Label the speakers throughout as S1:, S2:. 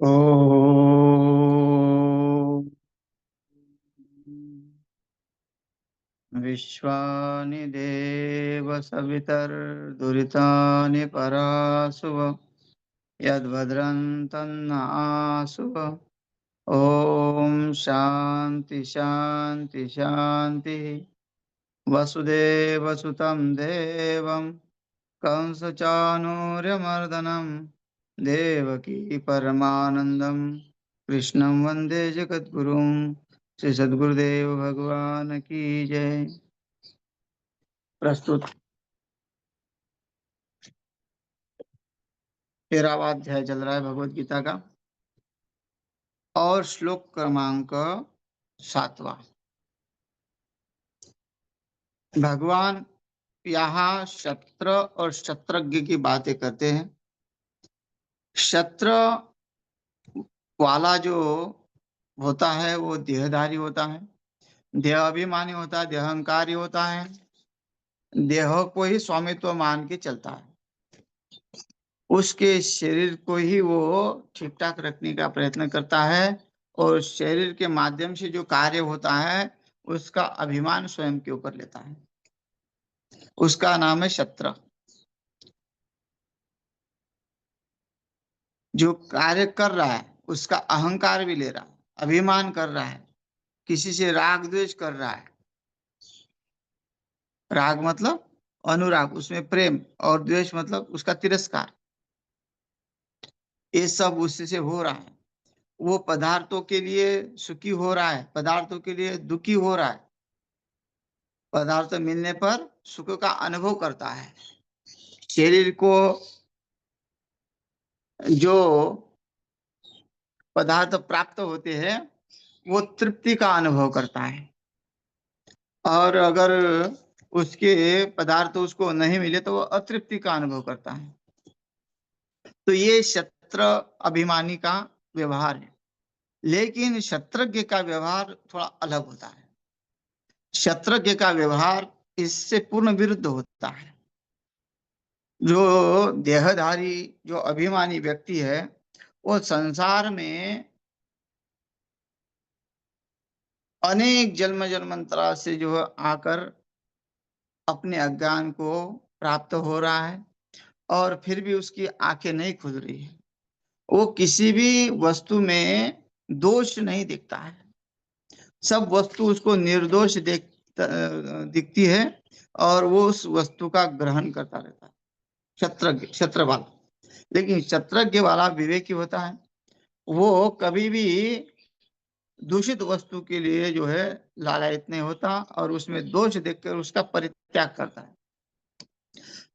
S1: ॐ विश्वानि देव सवितर्दुरितानि परासुव यद्भद्रं तन्नासुव। ॐ शान्ति शान्ति शान्तिः। वसुदेवसुतं देवं कंसचाणूर्यमर्दनं देवकी परमानन्दं कृष्णं वन्दे जगद्गुरुं। श्री सद्गुरुदेव भगवान की जय। प्रस्तुत 13वां अध्याय चल रहा है भगवत गीता का और श्लोक क्रमांक 7वां। भगवान यहाँ शस्त्र और शस्त्रज्ञ की बातें करते हैं। शस्त्र वाला जो होता है वो देहधारी होता है, देह अभिमानी होता है, देह अहंकारी होता है, देह को ही स्वामित्व मान के चलता है, उसके शरीर को ही वो ठीक ठाक रखने का प्रयत्न करता है और शरीर के माध्यम से जो कार्य होता है उसका अभिमान स्वयं के ऊपर लेता है। उसका नाम है शस्त्र। जो कार्य कर रहा है उसका अहंकार भी ले रहा है, अभिमान कर रहा है, किसी से राग द्वेष कर रहा है। राग मतलब अनुराग, उसमें प्रेम, और द्वेष मतलब उसका तिरस्कार। ये सब उससे हो रहा है। वो पदार्थों के लिए सुखी हो रहा है, पदार्थों के लिए दुखी हो रहा है, पदार्थ मिलने पर सुख का अनुभव करता है। शरीर को जो पदार्थ प्राप्त होते हैं वो तृप्ति का अनुभव करता है, और अगर उसके पदार्थ उसको नहीं मिले तो वो अतृप्ति का अनुभव करता है। तो ये शस्त्र अभिमानी का व्यवहार है। लेकिन शस्त्रज्ञ का व्यवहार थोड़ा अलग होता है। शस्त्रज्ञ का व्यवहार इससे पूर्ण विरुद्ध होता है। जो देहधारी, जो अभिमानी व्यक्ति है, वो संसार में अनेक जन्म जन्मांतर से जो है आकर अपने अज्ञान को प्राप्त हो रहा है और फिर भी उसकी आंखें नहीं खुल रही है। वो किसी भी वस्तु में दोष नहीं दिखता है, सब वस्तु उसको निर्दोष दिखती है और वो उस वस्तु का ग्रहण करता रहता है। क्षत्रज्ञ, क्षत्र वाला। लेकिन क्षत्रज्ञ वाला विवेकी होता है, वो कभी भी दूषित वस्तु के लिए जो है लालायित नहीं होता और उसमें दोष देखकर उसका परित्याग करता है।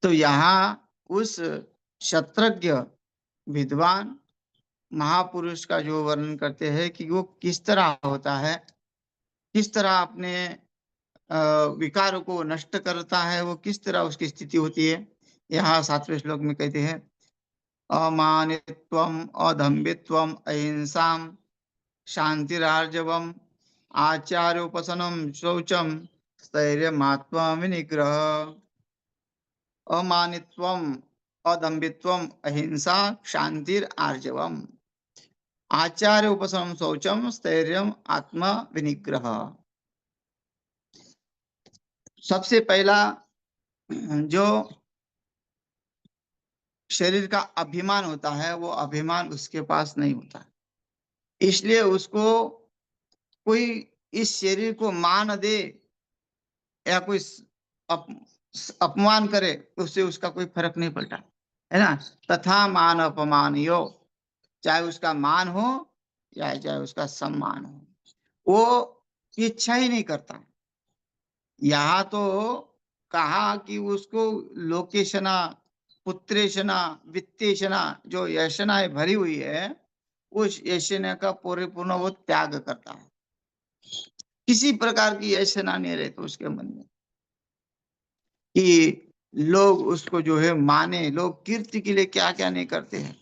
S1: तो यहाँ उस क्षत्रज्ञ विद्वान महापुरुष का जो वर्णन करते हैं कि वो किस तरह होता है, किस तरह अपने विकार को नष्ट करता है, वो किस तरह उसकी स्थिति होती है। यहाँ 7वें श्लोक में कहते हैं, अमानित्वम अदम्भित्वम अहिंसाम शांतिरार्जवम आचार्योपसनम शौचम स्थैर्यमात्मा विनिग्रह। अमानित्वम अदम्भित्वम अहिंसा शांतिर आर्जवम आचार्य उपशम शौचम स्थैर्यम आत्मा विनिग्रह। सबसे पहला जो शरीर का अभिमान होता है वो अभिमान उसके पास नहीं होता, इसलिए उसको कोई इस शरीर को मान दे या कोई अप, अपमान करे उससे उसका कोई फर्क नहीं पड़ता है ना। तथा मान अपमान यो, चाहे उसका मान हो या चाहे उसका सम्मान हो, वो इच्छा ही नहीं करता। यहाँ तो कहा कि उसको लोकेशना, पुत्रेशना, वित्तेशना, जो यशनाएं भरी हुई है उस यशना का परिपूर्ण वो त्याग करता है। किसी प्रकार की यशना नहीं रहती उसके मन में कि लोग उसको जो है माने। लोग कीर्ति के लिए क्या क्या नहीं करते हैं,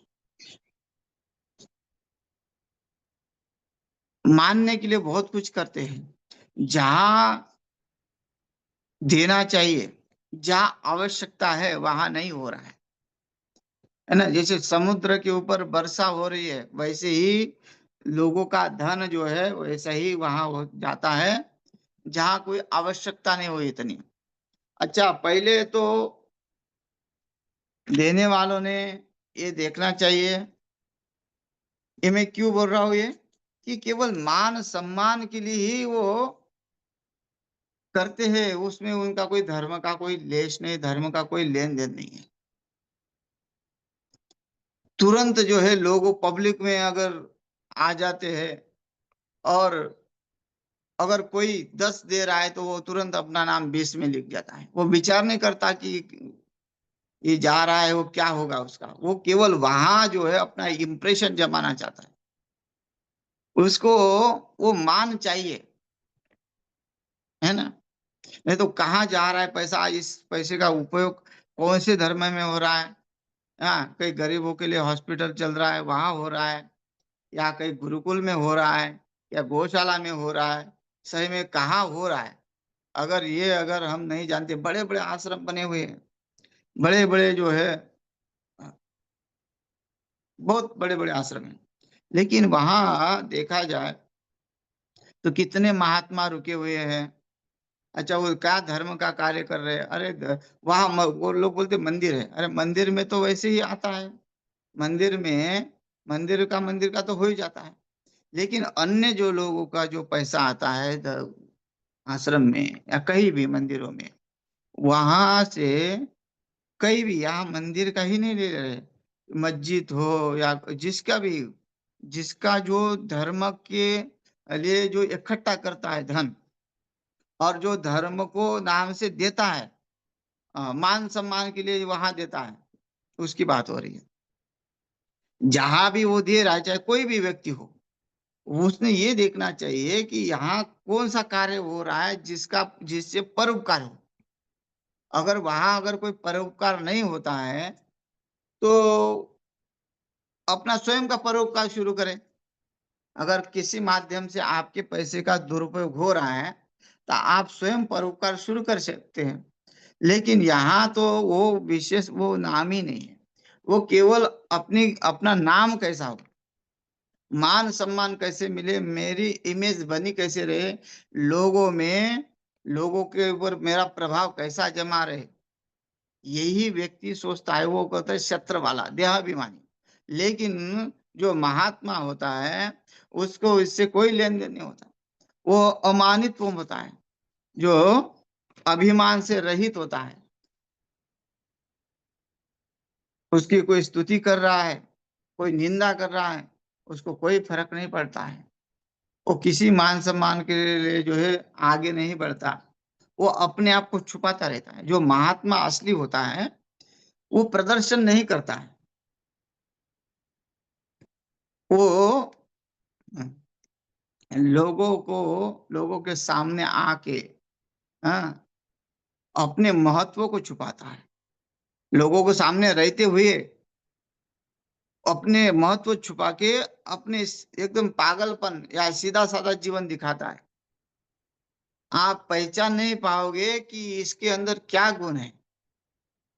S1: मानने के लिए बहुत कुछ करते हैं। जहां देना चाहिए, जहां आवश्यकता है वहां नहीं हो रहा है। है ना? जैसे समुद्र के ऊपर वर्षा हो रही है, वैसे ही लोगों का धन जो है वैसा ही वहां हो जाता है, जहां कोई आवश्यकता नहीं हुई इतनी। अच्छा, पहले तो देने वालों ने ये देखना चाहिए, ये मैं क्यों बोल रहा हूँ ये, कि केवल मान सम्मान के लिए ही वो करते हैं, उसमें उनका कोई धर्म का कोई लेश नहीं, धर्म का कोई लेन देन नहीं है। तुरंत जो है लोग पब्लिक में अगर आ जाते हैं, और अगर कोई 10 दे रहा है तो वो तुरंत अपना नाम 20 में लिख जाता है, वो विचार नहीं करता कि ये जा रहा है वो क्या होगा उसका, वो केवल वहां जो है अपना इम्प्रेशन जमाना चाहता है, उसको वो मान चाहिए, है ना? नहीं तो कहाँ जा रहा है पैसा, इस पैसे का उपयोग कौन से धर्म में हो रहा है? हाँ, कई गरीबों के लिए हॉस्पिटल चल रहा है वहां हो रहा है, या कहीं गुरुकुल में हो रहा है, या गौशाला में हो रहा है, सही में कहाँ हो रहा है? अगर हम नहीं जानते, बड़े बड़े आश्रम बने हुए हैं, बड़े बड़े जो है, बहुत बड़े बड़े आश्रम हैं, लेकिन वहां देखा जाए तो कितने महात्मा रुके हुए हैं। अच्छा, वो क्या धर्म का कार्य कर रहे हैं? अरे वहां वो लोग बोलते मंदिर है, अरे मंदिर में तो वैसे ही आता है, मंदिर में मंदिर का तो हो ही जाता है, लेकिन अन्य जो लोगों का जो पैसा आता है आश्रम में या कहीं भी मंदिरों में, वहां से कहीं भी, यहाँ मंदिर का ही नहीं ले रहे, मस्जिद हो या जिसका भी, जिसका जो धर्म के लिए जो इकट्ठा करता है धन, और जो धर्म को नाम से देता है, मान सम्मान के लिए वहां देता है, उसकी बात हो रही है। जहां भी वो दे रहा है, चाहे कोई भी व्यक्ति हो, उसने ये देखना चाहिए कि यहाँ कौन सा कार्य हो रहा है जिसका जिससे परोपकार हो। अगर कोई परोपकार नहीं होता है, तो अपना स्वयं का परोपकार शुरू करें। अगर किसी माध्यम से आपके पैसे का दुरुपयोग हो रहा है, तो आप स्वयं परोपकार शुरू कर सकते हैं। लेकिन यहाँ तो वो विशेष वो नाम ही नहीं है, वो केवल अपनी अपना नाम कैसा हो, मान सम्मान कैसे मिले, मेरी इमेज बनी कैसे रहे, लोगों में, लोगों के ऊपर मेरा प्रभाव कैसा जमा रहे, यही व्यक्ति सोचता है, वो कहता है क्षत्र वाला देहाभिमानी। लेकिन जो महात्मा होता है, उसको इससे कोई लेन देन नहीं होता, वो अमानित वो होता है, जो अभिमान से रहित होता है। उसकी कोई स्तुति कर रहा है, कोई निंदा कर रहा है, उसको कोई फर्क नहीं पड़ता है, वो किसी मान सम्मान के लिए जो है आगे नहीं बढ़ता, वो अपने आप को छुपाता रहता है। जो महात्मा असली होता है, वो प्रदर्शन नहीं करता है, वो लोगों के सामने आके, हाँ, अपने महत्व को छुपाता है, लोगों को सामने रहते हुए अपने महत्व छुपा के अपने एकदम पागलपन या सीधा साधा जीवन दिखाता है। आप पहचान नहीं पाओगे कि इसके अंदर क्या गुण है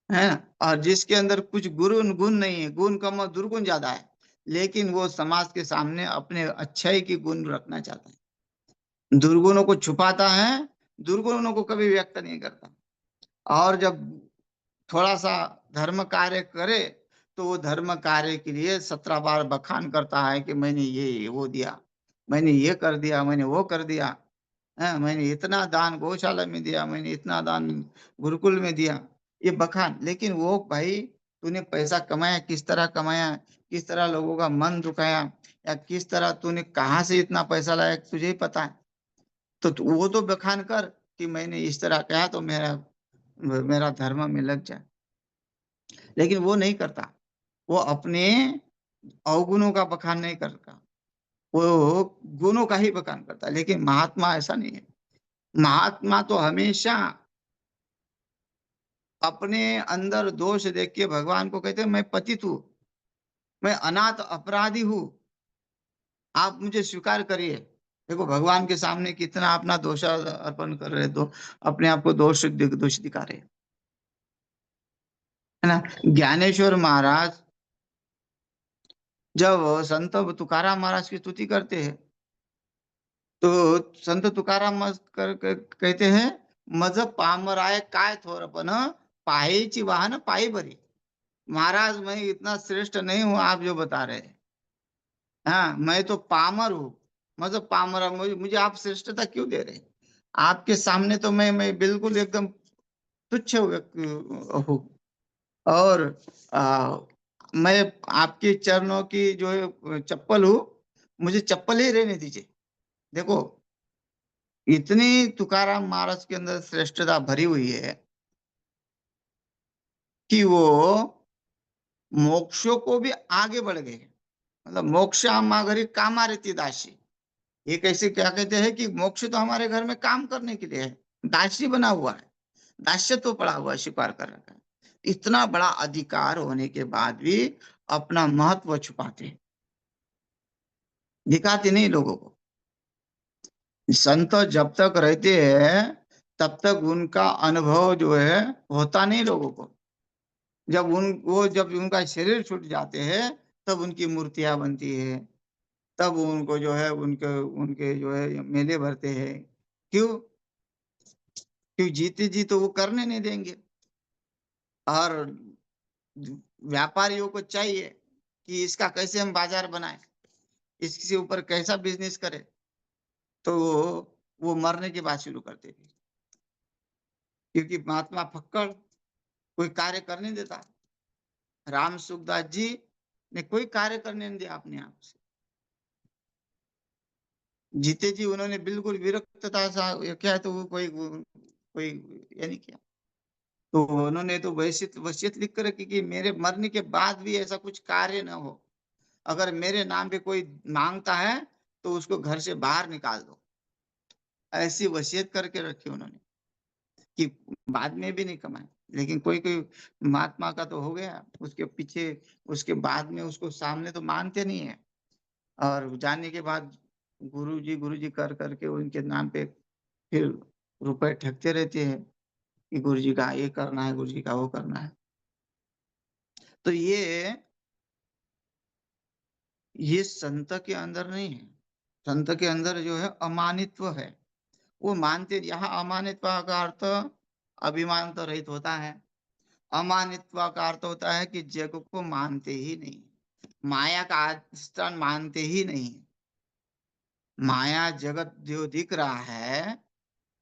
S1: ना? और जिसके अंदर कुछ गुण गुण नहीं है, गुण कम और दुर्गुण ज्यादा है, लेकिन वो समाज के सामने अपने अच्छाई की गुण रखना चाहता है, दुर्गुणों को छुपाता है, दुर्गुणों को कभी व्यक्त नहीं करता। और जब थोड़ा सा धर्म कार्य करे, तो वो धर्म कार्य के लिए 17 बार बखान करता है कि मैंने ये वो दिया, मैंने ये कर दिया, मैंने वो कर दिया, है, मैंने इतना दान गौशाला में दिया, मैंने इतना दान गुरुकुल में दिया, ये बखान। लेकिन वो भाई, तूने पैसा कमाया, किस तरह कमाया, किस तरह लोगों का मन दुखाया, या किस तरह तूने कहाँ से इतना पैसा लाया, तुझे ही पता है। तो वो तो बखान कर कि मैंने इस तरह कहा तो मेरा मेरा धर्म में लग जाए, लेकिन वो नहीं करता, वो अपने अवगुणों का बखान नहीं करता, वो गुणों का ही बखान करता है। लेकिन महात्मा ऐसा नहीं है, महात्मा तो हमेशा अपने अंदर दोष देख के भगवान को कहते हैं, मैं पतित हूँ, मैं अनाथ अपराधी हूँ, आप मुझे स्वीकार करिए। देखो भगवान के सामने कितना अपना दोष अर्पण कर रहे, तो अपने आप को दोष दिखा रहे, है ना? ज्ञानेश्वर महाराज जब संत तुकाराम महाराज की स्तुति करते हैं, तो संत तुकाराम महाराज कहते हैं, "मज पामराय काय थोरपण, पायीची वाहन पायी बरी." महाराज मैं इतना श्रेष्ठ नहीं हूँ आप जो बता रहे हैं। हाँ, मैं तो पामर हूँ। मतलब पामर मुझे मुझे आप श्रेष्ठता क्यों दे रहे हैं? आपके सामने तो मैं बिल्कुल एकदम तुच्छ व्यक्ति हूँ। और अ, मैं आपके चरणों की जो है चप्पल हूँ, मुझे चप्पल ही रहने दीजिए। देखो, इतनी तुकाराम महाराज के अंदर श्रेष्ठता भरी हुई है कि वो मोक्षों को भी आगे बढ़ गए। मतलब मोक्षा माघरी कामा रहती दासी। ये कैसे क्या कहते हैं कि मोक्ष तो हमारे घर में काम करने के लिए है, दासी बना हुआ है, दास्यत्व पड़ा हुआ है, स्वीकार कर रखा है। इतना बड़ा अधिकार होने के बाद भी अपना महत्व छुपाते हैं, दिखाते नहीं लोगों को। संत जब तक रहते हैं, तब तक उनका अनुभव जो है होता नहीं लोगों को। जब उनका शरीर छूट जाते हैं, तब उनकी मूर्तियाँ बनती है, तब उनको जो है उनके उनके जो है मेले भरते हैं। क्यों? क्यों जीते जी तो वो करने नहीं देंगे। और व्यापारियों को चाहिए कि इसका कैसे हम बाजार बनाएं, इसके ऊपर कैसा बिजनेस करें, तो वो मरने के बाद शुरू करते थे, क्योंकि महात्मा फक्कड़ कोई कार्य करने देता। राम सुखदास जी ने कोई कार्य करने नहीं दिया अपने आप से। जीते जी उन्होंने बिल्कुल विरक्तता सा ये किया, तो वो कोई ये नहीं किया। तो उन्होंने तो वसीयत वसीयत लिख कर रखी कि मेरे मरने के बाद भी ऐसा कुछ कार्य न हो। अगर मेरे नाम पे कोई माँगता है, तो उसको घर से बाहर निकाल दो। ऐसी वसीयत करके रखी उन्होंने कि बाद में भी नहीं कमाए। लेकिन कोई-कोई महात्मा का तो हो गया, उसके पीछे उसके बाद में उसको सामने तो मानते नहीं है और जाने के बाद गुरुजी कर के उनके नाम पे फिर रुपए ठगते रहते हैं कि गुरुजी का ये करना है, गुरुजी का वो करना है। तो ये संत के अंदर नहीं है। संत के अंदर जो है अमानित्व है। वो मानते यहाँ अमानित्व का अर्थ अभिमान तो रहित होता है। अमानित्व का अर्थ होता है कि जग को मानते ही नहीं। माया का अधिष्ठान मानते ही नहीं। माया जगत जो दिख रहा है,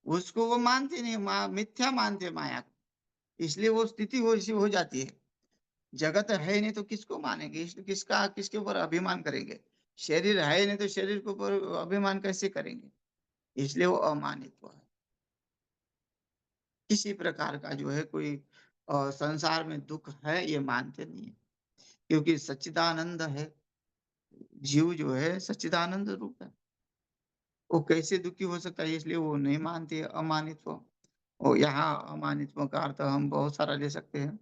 S1: उसको वो मानते नहीं, मिथ्या मानते माया को। इसलिए वो स्थिति वैसी हो जाती है। जगत है ही नहीं तो किसको मानेंगे? किसके ऊपर अभिमान करेंगे? शरीर है ही नहीं तो शरीर के ऊपर अभिमान कैसे करेंगे? इसलिए वो अमानित्व है। किसी प्रकार का जो है कोई संसार में दुःख है ये मानते नहीं है। क्योंकि सच्चिदानंद है, जीव जो है सच्चिदानंद रूप है। वो कैसे दुखी हो सकता है, इसलिए वो नहीं मानते अमानित्व। और यहाँ अमानित्व का अर्थ हम बहुत सारा ले सकते हैं।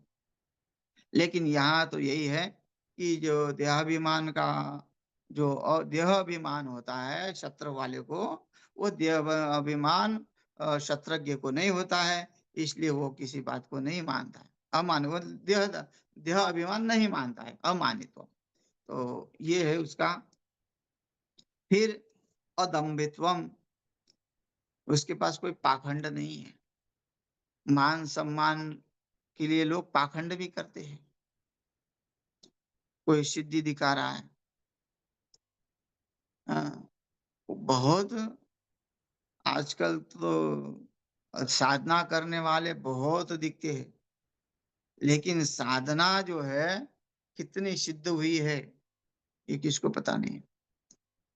S1: लेकिन यहाँ तो यही है कि जो देहाभिमान का जो देह अभिमान होता है शत्रु वाले को, वो अभिमान क्षत्रज्ञ को नहीं होता है, इसलिए वो किसी बात को नहीं मानता है। वो देह अभिमान नहीं मानता है, अमानित वो। तो ये है उसका। फिर अदम्भित्वम, उसके पास कोई पाखंड नहीं है। मान सम्मान के लिए लोग पाखंड भी करते हैं। कोई सिद्धि दिखा रहा है, हाँ, बहुत आजकल तो साधना करने वाले बहुत दिखते हैं, लेकिन साधना जो है कितनी सिद्ध हुई है ये किसको पता नहीं।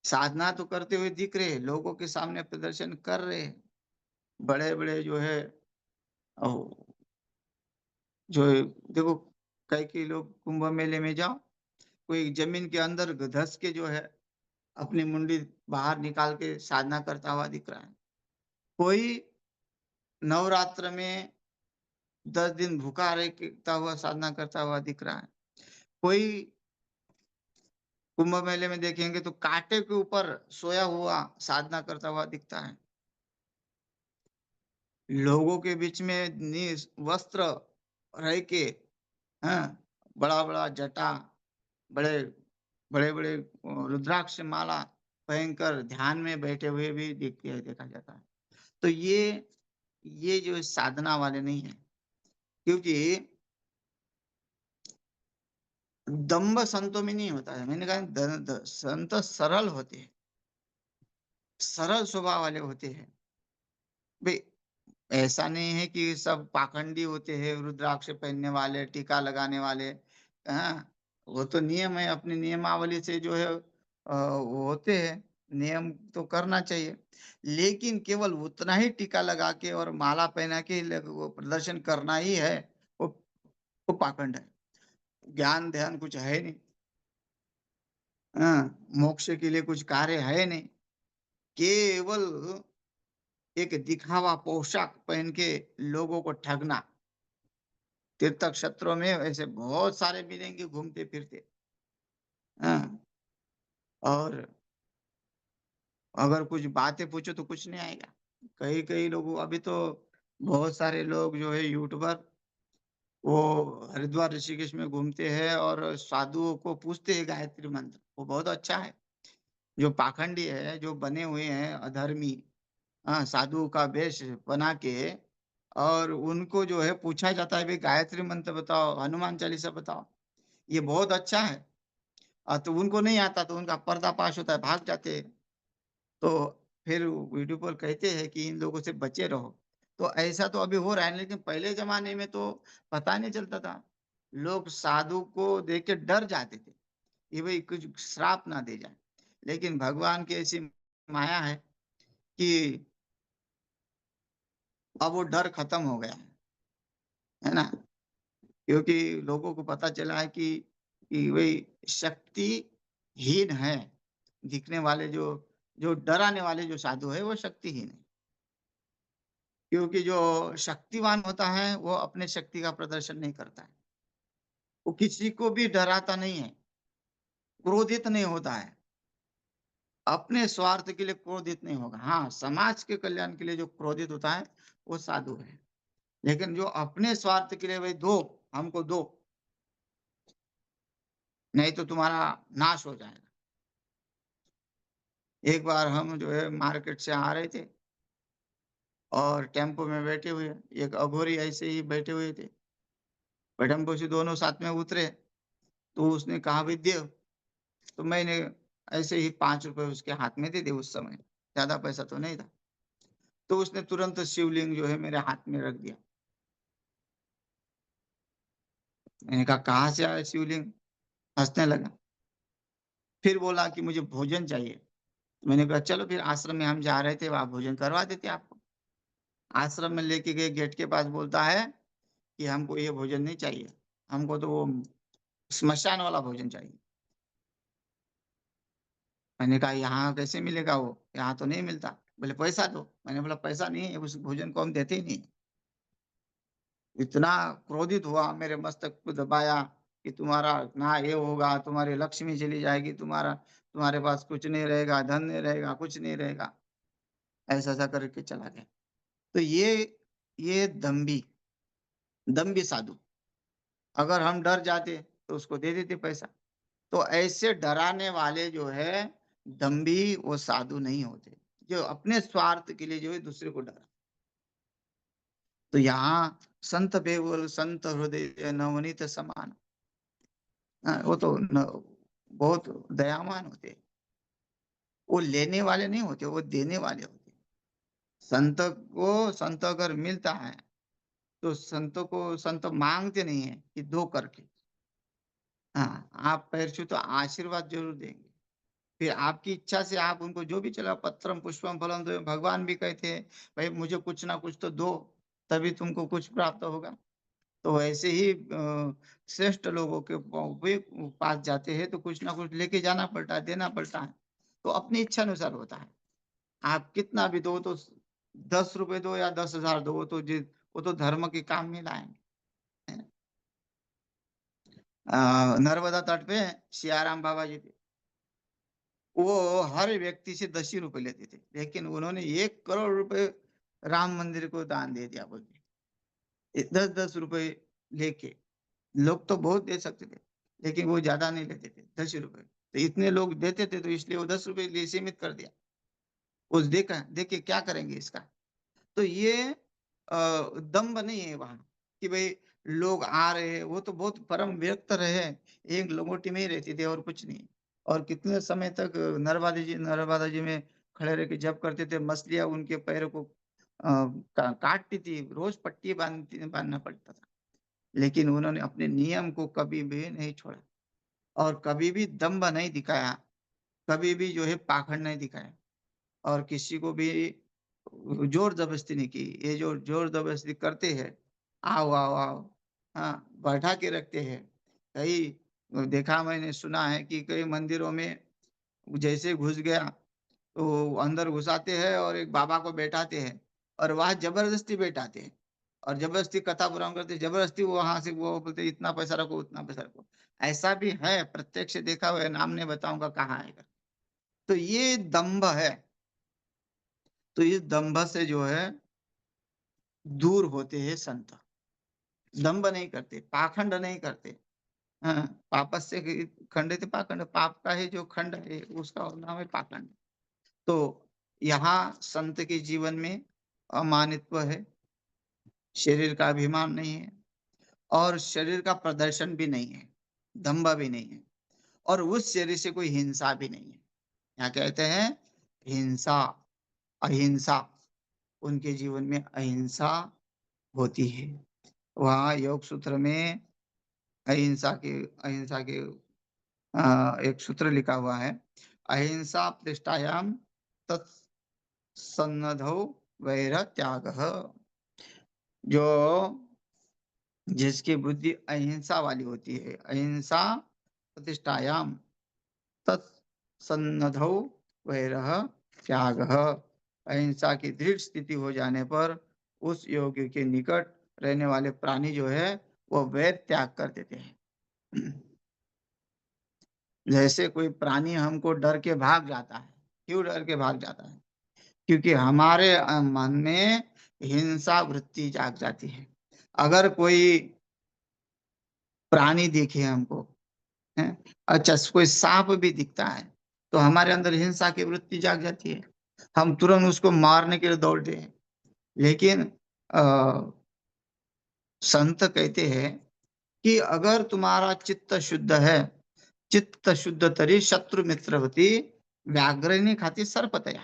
S1: साधना तो करते हुए दिख रहे हैं, लोगों के सामने प्रदर्शन कर रहे हैं, बड़े-बड़े जो है ओ, जो है, देखो कई-कई लोग कुंभ मेले में जाओ, कोई जमीन के अंदर धँस के जो है अपनी मुंडी बाहर निकाल के साधना करता हुआ दिख रहा है। कोई नवरात्र में 10 दिन भूखा रहता हुआ साधना करता हुआ दिख रहा है। कोई कुंभ मेले में देखेंगे तो कांटे के ऊपर सोया हुआ साधना करता हुआ दिखता है। लोगों के बीच में वस्त्र रह के, हाँ, बड़ा-बड़ा जटा, बड़े बड़े-बड़े रुद्राक्ष माला पहनकर ध्यान में बैठे हुए भी देखा जाता है। तो ये जो साधना वाले नहीं हैं, क्योंकि दंभ संतों में नहीं होता है। मैंने कहा द द संत सरल होते हैं, सरल स्वभाव वाले होते हैं। भई ऐसा नहीं है कि सब पाखंडी होते हैं, रुद्राक्ष पहनने वाले, टीका लगाने वाले, हाँ? वो तो नियम है, अपनी नियमावली से जो है वो होते हैं, नियम तो करना चाहिए। लेकिन केवल उतना ही टीका लगा के और माला पहना के लग वो प्रदर्शन करना ही है, वो वो पाखंड है। ज्ञान-ध्यान कुछ है नहीं, हाँ? मोक्ष के लिए कुछ कार्य है नहीं, केवल एक दिखावा पोशाक पहन के लोगों को ठगना। तीर्थ क्षेत्रों में ऐसे बहुत सारे मिलेंगे घूमते-फिरते, हाँ, और अगर कुछ बातें पूछो तो कुछ नहीं आएगा। कई-कई लोग अभी तो बहुत सारे लोग जो है यूट्यूबर वो हरिद्वार, ऋषिकेश में घूमते हैं और साधुओं को पूछते हैं गायत्री मंत्र, वो बहुत अच्छा है। जो पाखंडी है, जो बने हुए हैं अधर्मी, हाँ, साधु का वेश बना के और उनको जो है पूछा जाता है, भई गायत्री मंत्र बताओ, हनुमान चालीसा बताओ। ये बहुत अच्छा है। तो उनको नहीं आता तो उनका पर्दाफाश होता है, भाग जाते हैं। तो फिर वीडियो पर कहते हैं कि इन लोगों से बचे रहो। तो ऐसा तो अभी हो रहा है, लेकिन पहले ज़माने में तो पता नहीं चलता था। लोग साधु को देख के डर जाते थे कि भई कुछ श्राप ना दे जाए। लेकिन भगवान की ऐसी माया है कि अब वो डर खत्म हो गया है ना? क्योंकि लोगों को पता चला है कि वही शक्तिहीन है, दिखने वाले जो जो डराने वाले जो साधु है वो शक्तिहीन है। क्योंकि जो शक्तिवान होता है वो अपने शक्ति का प्रदर्शन नहीं करता है। वो किसी को भी डराता नहीं है, क्रोधित नहीं होता है, अपने स्वार्थ के लिए क्रोधित नहीं होगा। हाँ, समाज के कल्याण के लिए जो क्रोधित होता है वो साधु है। लेकिन जो अपने स्वार्थ के लिए भई दो, हमको दो, नहीं तो तुम्हारा नाश हो जाएगा। एक बार हम जो है मार्केट से आ रहे थे और टेम्पो में बैठे हुए, एक अघोरी ऐसे ही बैठे हुए थे। टेम्पो से दोनों साथ में उतरे, तो उसने कहा भई दे, तो मैंने ऐसे ही ₹5 उसके हाथ में दे दिए उस समय, ज़्यादा पैसा तो नहीं था। तो उसने तुरंत शिवलिंग जो है मेरे हाथ में रख दिया। मैंने कहा कहाँ से आया शिवलिंग? हँसने लगा। फिर बोला कि मुझे भोजन चाहिए। मैंने कहा चलो फिर आश्रम में हम जा रहे थे, वहाँ भोजन करवा देते आपको। आश्रम में लेके गए, गेट के पास बोलता है कि हमको ये भोजन नहीं चाहिए, हमको तो वो श्मशान वाला भोजन चाहिए। मैंने कहा यहाँ कैसे मिलेगा वो? यहाँ तो नहीं मिलता। बोले पैसा दो। मैंने बोला पैसा नहीं है, उस भोजन को हम देते ही नहीं। इतना क्रोधित हुआ, मेरे मस्तक को दबाया कि तुम्हारा ना ये होगा, तुम्हारी लक्ष्मी चली जाएगी, तुम्हारे पास कुछ नहीं रहेगा, धन नहीं रहेगा, कुछ नहीं रहेगा। ऐसा-ऐसा करके चला गया। तो ये दम्भी साधु, अगर हम डर जाते तो उसको दे देते पैसा। तो ऐसे डराने वाले जो है दम्भी, वो साधु नहीं होते, जो अपने स्वार्थ के लिए जो है दूसरे को डरा। तो यहाँ संत बेवल संत हृदय नवनीत समान, वो तो बहुत दयावान होते हैं। वो लेने वाले नहीं होते, वो देने वाले होते हैं। संत अगर मिलता है तो संत मांगते नहीं है कि दो करके। हाँ, आप पैर छूए तो आशीर्वाद ज़रूर देंगे। फिर आपकी इच्छा से आप उनको जो भी चला, पत्रम पुष्पम फलम तोय, भगवान भी कहते हैं, भाई मुझे कुछ ना कुछ तो दो, तभी तुमको कुछ प्राप्त होगा। तो ऐसे ही श्रेष्ठ लोगों के भी पास जाते हैं तो कुछ ना कुछ लेके जाना पड़ता है, देना पड़ता है। तो अपनी इच्छा अनुसार होता है। आप कितना भी दो तो ₹10 दो या 10,000 दो, वो तो धर्म के काम में लाएँगे। नर्मदा तट पे सियाराम बाबा जी थे। वो हर व्यक्ति से ₹10 ही लेते थे, लेकिन उन्होंने 1 करोड़ रुपए राम मंदिर को दान दे दिया बोल के। 10-10 लेके। लोग तो बहुत दे सकते थे, लेकिन वो ज़्यादा नहीं लेते थे, ₹10। तो इतने लोग देते थे तो इसलिए वो 10 रुपए के लिए सीमित कर दिया। उस देखा देखिए क्या करेंगे इसका? तो ये दम्भ नहीं है वहाँ कि भई लोग आ रहे हैं, वो तो बहुत परम व्यक्त रहे, एक लंगोटी में ही रहते थे और कुछ नहीं। और कितने समय तक नर्मदा जी में खड़े रह के जप करते थे, मछलियाँ उनके पैरों को का काटती थी, रोज़ पट्टी बाँधना पड़ता था। लेकिन उन्होंने अपने नियम को कभी भी नहीं छोड़ा और कभी भी दम्भ नहीं दिखाया, कभी भी जो है पाखंड नहीं दिखाया। और किसी को भी ज़ोर-ज़बरदस्ती नहीं की। ये जो ज़ोर-ज़बरदस्ती करते हैं, आओ, आओ, आओ, हाँ, बैठा के रखते हैं। कई देखा मैंने सुना है कि कई मंदिरों में जैसे घुस गया, तो अंदर घुसाते हैं और एक बाबा को बैठाते हैं और वहाँ ज़बरदस्ती बैठाते हैं और ज़बरदस्ती कथा पुराण करते हैं, ज़बरदस्ती वो वहाँ से वो बोलते हैं, इतना पैसा रखो, उतना पैसा रखो। ऐसा भी है, प्रत्यक्ष देखा हुआ है, नाम नहीं बताऊँगा कहाँ है। तो ये दंभ है। तो इस दंभ से जो है दूर होते हैं संत। दंभ नहीं करते, पाखंड नहीं करते। हाँ, पापस्य खंडित पाखंड, पाप का ही जो खंड है उसका और नाम है पाखंड। तो यहाँ संत के जीवन में अमानित्व है, शरीर का अभिमान नहीं है और शरीर का प्रदर्शन भी नहीं है, दंभ भी नहीं है और उस शरीर से कोई हिंसा भी नहीं है। यहाँ कहते हैं हिंसा, अहिंसा, उनके जीवन में अहिंसा होती है। वहाँ योग सूत्र में अहिंसा के एक सूत्र लिखा हुआ है, अहिंसा पृष्ठायाम तत्सन्निधौ वैरत्यागः। जो जिसकी बुद्धि अहिंसा वाली होती है, अहिंसा प्रतिष्ठायाम तत्सन्निधौ वैरः त्यागः। अहिंसा की दृढ़ स्थिति हो जाने पर उस योगी के निकट रहने वाले प्राणी जो है वो वैर त्याग कर देते हैं। जैसे कोई प्राणी हमको डर के भाग जाता है, क्यों डर के भाग जाता है? क्योंकि हमारे मन में हिंसा वृत्ति जाग जाती है। अगर कोई प्राणी दिखे हमको, हैं? अच्छा, कोई साँप भी दिखता है, तो हमारे अंदर हिंसा की वृत्ति जाग जाती है। हम तुरंत उसको मारने के लिए दौड़ते हैं। लेकिन अ, संत कहते हैं कि अगर तुम्हारा चित्त शुद्ध है, चित्त शुद्ध तरी शत्रु मित्रवती व्याघ्रणी खाती सर्पतया।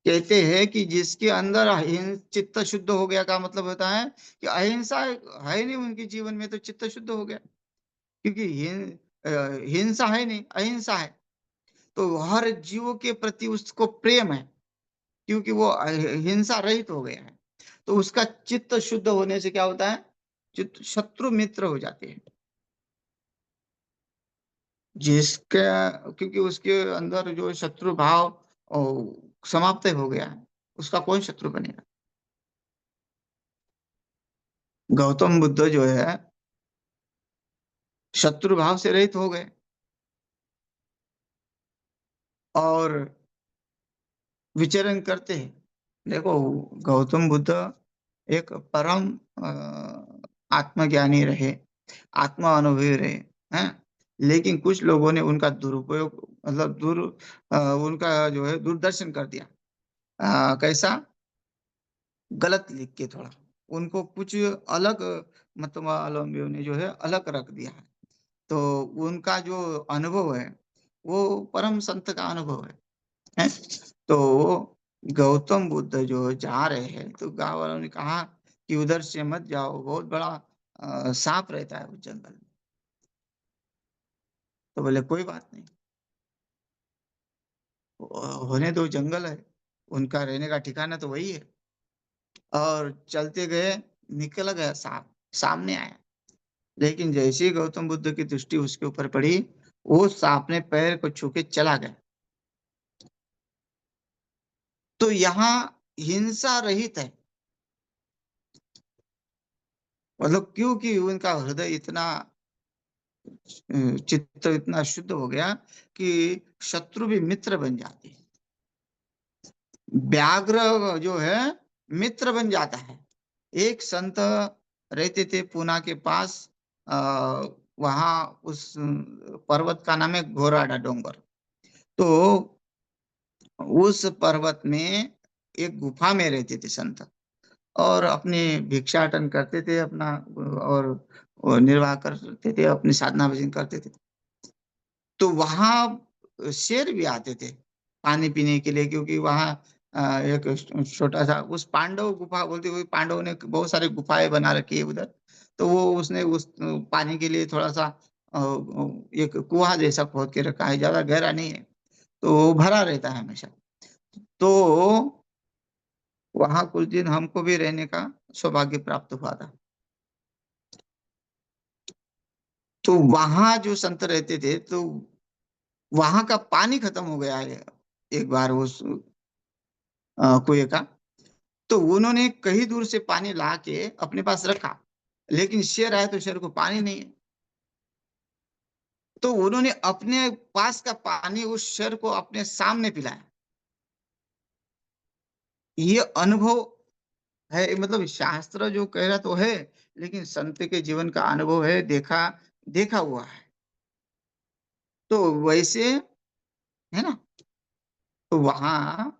S1: कहते हैं कि जिसके अंदर चित्त शुद्ध हो गया का मतलब होता है कि अहिंसा है नहीं उनके जीवन में, तो चित्त शुद्ध हो गया। क्योंकि हिंसा है नहीं, अहिंसा है। तो हर जीव के प्रति उसको प्रेम है, क्योंकि वो हिंसा रहित हो गया है। तो उसका चित्त शुद्ध होने से क्या होता है? चित्त शत्रु मित्र हो जाते हैं। जिसका क्योंकि उसके अंदर जो शत्रु भाव समाप्त हो गया है, उसका कौन शत्रु बनेगा? गौतम बुद्ध जो है शत्रु भाव से रहित हो गए और विचरण करते हैं। देखो, गौतम बुद्ध एक परम आत्मज्ञानी रहे, आत्मा अनुभवी रहे, हैं? लेकिन कुछ लोगों ने उनका दुरुपयोग मतलब उनका जो है दुर्दर्शन कर दिया। कैसा? गलत लिख के थोड़ा, उनको कुछ अलग मतवालंबियों ने जो है अलग रख दिया है। तो उनका जो अनुभव है, वो परम संत का अनुभव है। हैं? तो गौतम बुद्ध जो जा रहे हैं, तो गाँव वालों ने कहा कि उधर से मत जाओ, बहुत बड़ा साँप रहता है उस जंगल में। तो बोले कोई बात नहीं, होने दो, जंगल है, उनका रहने का ठिकाना तो वही है। और चलते गए, निकल गया साँप, सामने आया। लेकिन जैसे ही गौतम बुद्ध की दृष्टि उसके ऊपर पड़ी, वो साँप ने पैर को छू के चला गया। तो यहाँ हिंसा रहित है। मतलब क्योंकि उनका हृदय इतना चित्त इतना शुद्ध हो गया कि शत्रु भी मित्र बन जाते हैं। व्याघ्र जो है मित्र बन जाता है। एक संत रहते थे पूना के पास, वहाँ उस पर्वत का नाम है घोराडा डोंगर। तो उस पर्वत में एक गुफा में रहते थे संत, और अपनी भिक्षाटन करते थे अपना, और निर्वाह करते थे, अपनी साधना भजन करते थे। तो वहां शेर भी आते थे पानी पीने के लिए, क्योंकि वहां एक छोटा सा उस पांडव गुफा बोलते हुए, पांडवों ने बहुत सारे गुफाएं बना रखी है उधर। तो वो उसने उस पानी के लिए थोड़ा सा एक कुआं जैसा खोद के रखा है, ज्यादा गहरा नहीं है, तो वो भरा रहता है हमेशा। तो वहां कुछ दिन हमको भी रहने का सौभाग्य प्राप्त हुआ था। तो वहां जो संत रहते थे, तो वहां का पानी खत्म हो गया है एक बार उस कुएं का। तो उन्होंने कहीं दूर से पानी ला के अपने पास रखा, लेकिन शेर आया तो शेर को पानी नहीं है। तो उन्होंने अपने पास का पानी उस शेर को अपने सामने पिलाया। ये अनुभव है, मतलब शास्त्र जो कह रहा तो है, लेकिन संत के जीवन का अनुभव है, देखा देखा हुआ है। तो वैसे है ना। तो वहां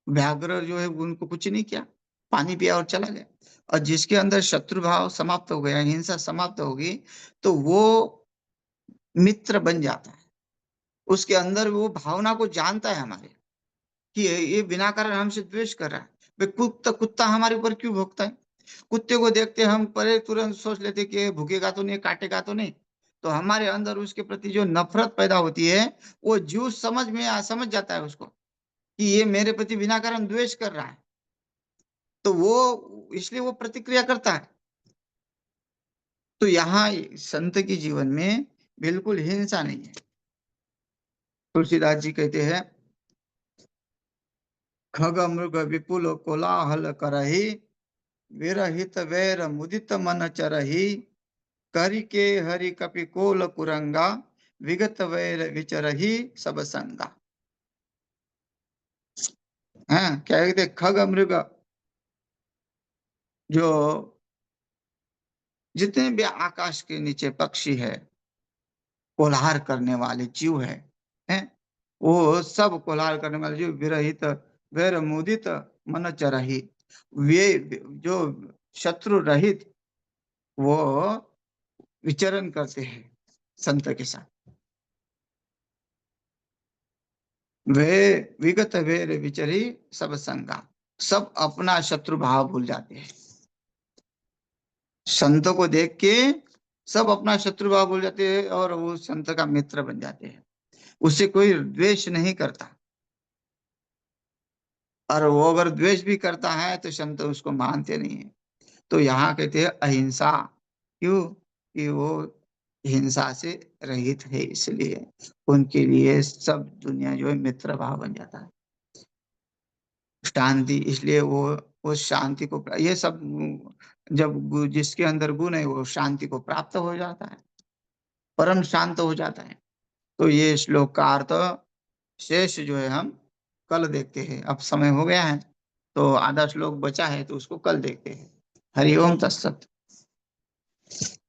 S1: व्याघ्र जो है उनको कुछ नहीं किया, पानी पिया और चला गया। और जिसके अंदर शत्रु भाव समाप्त हो गया, हिंसा समाप्त होगी, तो वो मित्र बन जाता है। उसके अंदर वो भावना को जानता है हमारे, कि ये बिना कारण हमसे द्वेष कर रहा है। भाई कुत्ता कुत्ता हमारे ऊपर क्यों भौंकता है? कुत्ते को देखते हम पहले तुरंत सोच लेते कि ये भूखेगा तो नहीं, काटेगा तो नहीं। तो हमारे अंदर उसके प्रति जो नफरत पैदा होती है, वो जीव समझ जाता है उसको, कि ये मेरे प्रति बिना कारण द्वेष कर रहा है। तो वो इसलिए वो प्रतिक्रिया करता है। तो यहाँ संत के जीवन में बिल्कुल हिंसा नहीं है। तुलसीदास जी कहते हैं, खग मृग विपुल कोलाहल करही, विरहित वैर मुदित मन चरही, करि के हरि कपि कोल कुरंगा, विगत वैर विचरही सब संगा। हाँ, क्या कहते हैं, खग मृग, जो जितने भी आकाश के नीचे पक्षी है, कोलाहल करने वाले जीव है, वो सब कोलाहल करने वाले जीव विरहित वैर मुदित मन चरही, वे जो शत्रु रहित वो विचरण करते हैं संत के साथ। वे विगत वेर विचरी सब संगा, सब अपना शत्रु भाव भूल जाते हैं। संतों को देख के सब अपना शत्रु भाव भूल जाते हैं, और वो संत का मित्र बन जाते हैं। उससे कोई द्वेष नहीं करता, और वो अगर द्वेष भी करता है तो संत उसको मानते नहीं है। तो यहाँ कहते हैं अहिंसा। क्यों? कि वो हिंसा से रहित है, इसलिए उनके लिए सब दुनिया जो है मित्र भाव बन जाता है। शांति, इसलिए वो उस शांति को, ये सब जब जिसके अंदर गुण है वो शांति को प्राप्त हो जाता है, परम शांत हो जाता है। तो ये श्लोक का अर्थ शेष जो है हम कल देखते हैं। अब समय हो गया है, तो आधा श्लोक बचा है, तो उसको कल देखते हैं। हरि ओम तत्सत।